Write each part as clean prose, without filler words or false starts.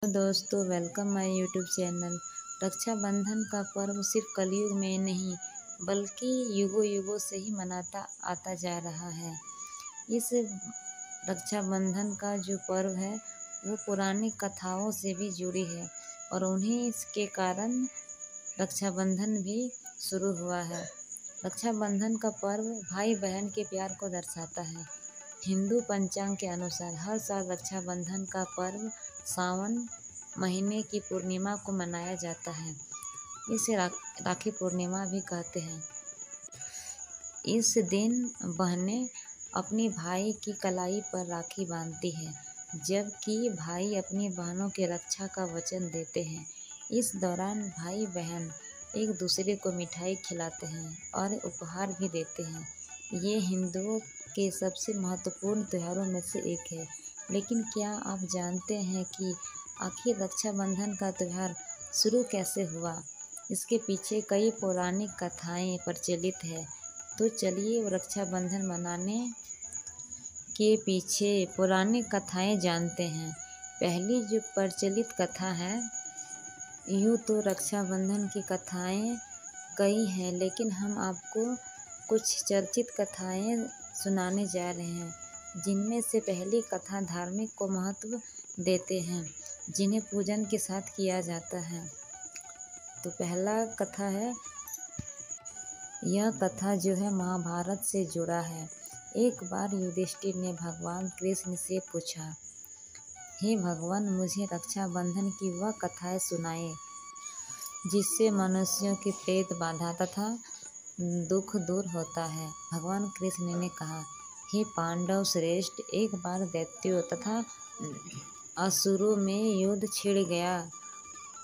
तो दोस्तों, welcome my YouTube channel. Raksha Bandhan का पर्व सिर्फ कलयुग में नहीं बल्कि युगों युगों से ही मनाता आता जा रहा है। इस रक्षाबंधन का जो पर्व है वो पुरानी कथाओं से भी जुड़ी है और उन्हीं इसके कारण रक्षाबंधन भी शुरू हुआ है। रक्षाबंधन का पर्व भाई बहन के प्यार को दर्शाता है। हिंदू पंचांग के अनुसार हर साल रक्षाबंधन का पर्व सावन महीने की पूर्णिमा को मनाया जाता है। इसे राखी पूर्णिमा भी कहते हैं। इस दिन बहनें अपनी भाई की कलाई पर राखी बांधती हैं, जबकि भाई अपनी बहनों की रक्षा का वचन देते हैं। इस दौरान भाई बहन एक दूसरे को मिठाई खिलाते हैं और उपहार भी देते हैं। ये हिंदुओं के सबसे महत्वपूर्ण त्योहारों में से एक है। लेकिन क्या आप जानते हैं कि आखिर रक्षाबंधन का त्यौहार शुरू कैसे हुआ? इसके पीछे कई पौराणिक कथाएं प्रचलित है। तो चलिए रक्षाबंधन मनाने के पीछे पौराणिक कथाएं जानते हैं। पहली जो प्रचलित कथा है, यूँ तो रक्षाबंधन की कथाएं कई हैं, लेकिन हम आपको कुछ चर्चित कथाएं सुनाने जा रहे हैं, जिनमें से पहली कथा धार्मिक को महत्व देते हैं, जिन्हें पूजन के साथ किया जाता है। तो पहला कथा है, यह कथा जो है महाभारत से जुड़ा है। एक बार युधिष्ठिर ने भगवान कृष्ण से पूछा, हे भगवान, मुझे रक्षाबंधन की वह कथाएं सुनाए जिससे मनुष्यों की प्रेत बाधा तथा दुख दूर होता है। भगवान कृष्ण ने कहा, हे पांडव श्रेष्ठ, एक बार दैत्यों तथा असुरों में युद्ध छिड़ गया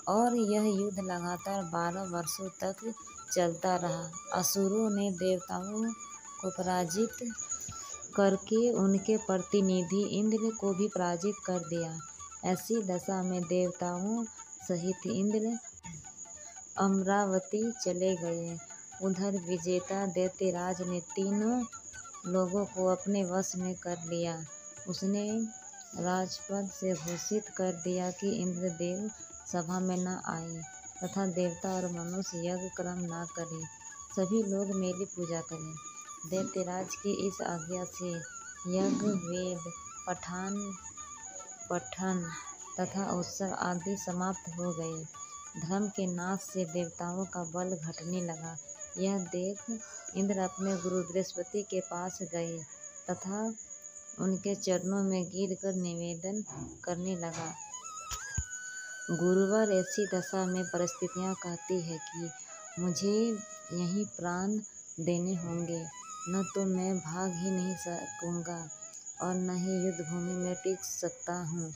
और यह युद्ध लगातार 12 वर्षों तक चलता रहा। असुरों ने देवताओं को पराजित करके उनके प्रतिनिधि इंद्र को भी पराजित कर दिया। ऐसी दशा में देवताओं सहित इंद्र अमरावती चले गए। उधर विजेता दैत्यराज ने तीनों लोगों को अपने वश में कर लिया। उसने राजपद से घोषित कर दिया कि इंद्रदेव सभा में न आए तथा देवता और मनुष्य यज्ञ कर्म न करें, सभी लोग मेरी पूजा करें। दैत्यराज की इस आज्ञा से यज्ञ, वेद पठन तथा उत्सव आदि समाप्त हो गए। धर्म के नाश से देवताओं का बल घटने लगा। यह देख इंद्र अपने गुरु बृहस्पति के पास गए तथा उनके चरणों में गिरकर निवेदन करने लगा, गुरुवर, ऐसी दशा में परिस्थितियां कहती है कि मुझे यहीं प्राण देने होंगे, न तो मैं भाग ही नहीं सकूंगा और न ही युद्ध भूमि में टिक सकता हूँ।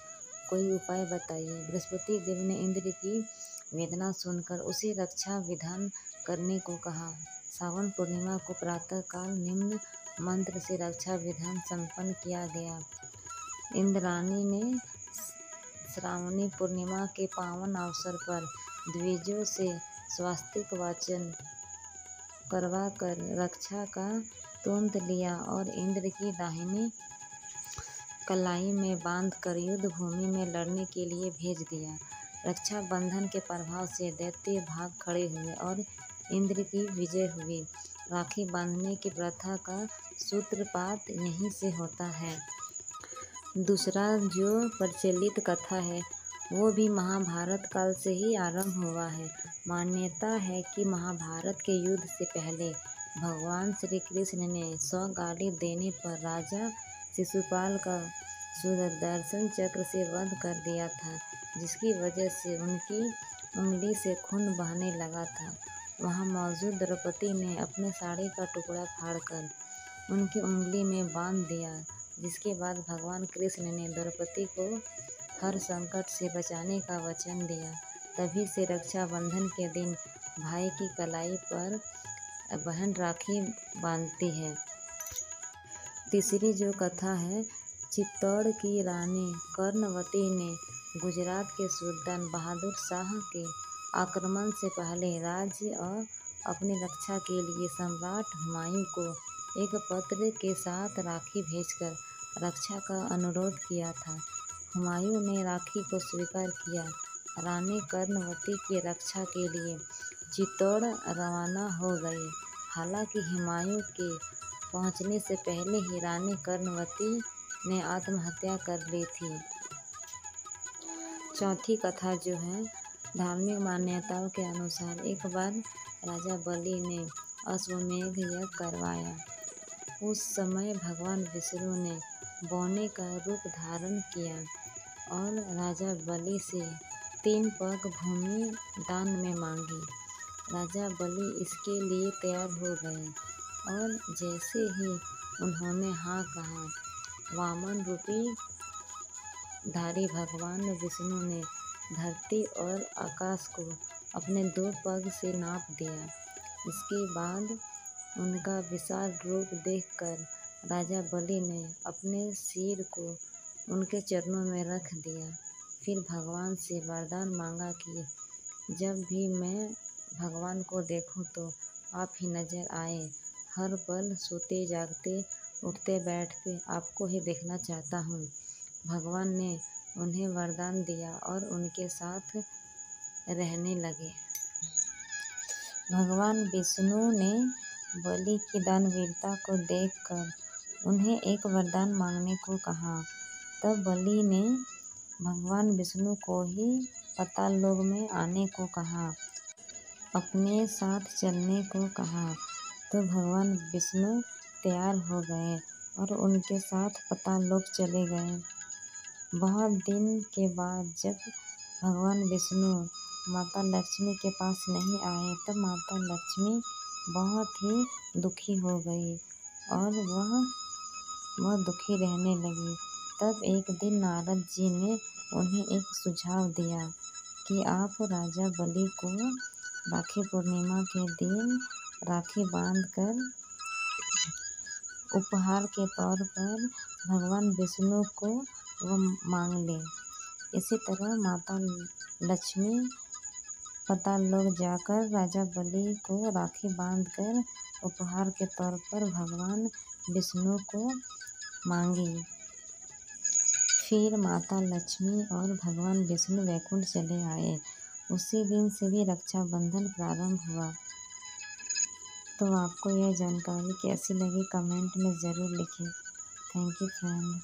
कोई उपाय बताइए। बृहस्पति देव ने इंद्र की वेदना सुनकर उसे रक्षा विधान करने को कहा। सावन पूर्णिमा को प्रातःकाल निम्न मंत्र से रक्षा विधान संपन्न किया गया। इंद्राणी ने श्रावणी पूर्णिमा के पावन अवसर पर द्विजों से स्वास्तिक वाचन करवाकर रक्षा का तुंत लिया और इंद्र की दाहिनी कलाई में बांधकर युद्ध भूमि में लड़ने के लिए भेज दिया। रक्षाबंधन के प्रभाव से दैत्य भाग खड़े हुए और इंद्र की विजय हुई। राखी बांधने की प्रथा का सूत्रपात यहीं से होता है। दूसरा जो प्रचलित कथा है वो भी महाभारत काल से ही आरंभ हुआ है। मान्यता है कि महाभारत के युद्ध से पहले भगवान श्री कृष्ण ने 100 गाली देने पर राजा शिशुपाल का सुदर्शन चक्र से वध कर दिया था, जिसकी वजह से उनकी उंगली से खून बहने लगा था। वहां मौजूद द्रौपदी ने अपने साड़ी का टुकड़ा फाड़कर उनकी उंगली में बांध दिया, जिसके बाद भगवान कृष्ण ने द्रौपदी को हर संकट से बचाने का वचन दिया। तभी से रक्षाबंधन के दिन भाई की कलाई पर बहन राखी बांधती है। तीसरी जो कथा है, चित्तौड़ की रानी कर्णवती ने गुजरात के सुल्तान बहादुर शाह के आक्रमण से पहले राज्य और अपनी रक्षा के लिए सम्राट हुमायूं को एक पत्र के साथ राखी भेजकर रक्षा का अनुरोध किया था। हुमायूं ने राखी को स्वीकार किया। रानी कर्णवती की रक्षा के लिए चित्तौड़ रवाना हो गए। हालांकि हुमायूं के पहुंचने से पहले ही रानी कर्णवती ने आत्महत्या कर ली थी। चौथी कथा जो है, धार्मिक मान्यताओं के अनुसार एक बार राजा बलि ने अश्वमेध यज्ञ करवाया। उस समय भगवान विष्णु ने बौने का रूप धारण किया और राजा बलि से 3 पग भूमि दान में मांगी। राजा बलि इसके लिए तैयार हो गए और जैसे ही उन्होंने हाँ कहा, वामन रूपी धारी भगवान विष्णु ने धरती और आकाश को अपने 2 पग से नाप दिया। इसके बाद उनका विशाल रूप देखकर राजा बलि ने अपने सिर को उनके चरणों में रख दिया। फिर भगवान से वरदान मांगा कि जब भी मैं भगवान को देखूं तो आप ही नजर आए। हर पल सोते जागते उठते बैठते आपको ही देखना चाहता हूँ। भगवान ने उन्हें वरदान दिया और उनके साथ रहने लगे। भगवान विष्णु ने बलि की दानवीरता को देखकर उन्हें एक वरदान मांगने को कहा। तब बलि ने भगवान विष्णु को ही पाताल लोक में आने को कहा, अपने साथ चलने को कहा। तो भगवान विष्णु तैयार हो गए और उनके साथ पाताल लोक चले गए। बहुत दिन के बाद जब भगवान विष्णु माता लक्ष्मी के पास नहीं आए, तब माता लक्ष्मी बहुत ही दुखी हो गई और वह दुखी रहने लगी। तब एक दिन नारद जी ने उन्हें एक सुझाव दिया कि आप राजा बलि को राखी पूर्णिमा के दिन राखी बांधकर उपहार के तौर पर भगवान विष्णु को वह मांग लें। इसी तरह माता लक्ष्मी पाताल लोक जाकर राजा बलि को राखी बांधकर उपहार के तौर पर भगवान विष्णु को मांगी। फिर माता लक्ष्मी और भगवान विष्णु वैकुंठ चले आए। उसी दिन से भी रक्षाबंधन प्रारंभ हुआ। तो आपको यह जानकारी कैसी लगी कमेंट में ज़रूर लिखें। Thank you friend.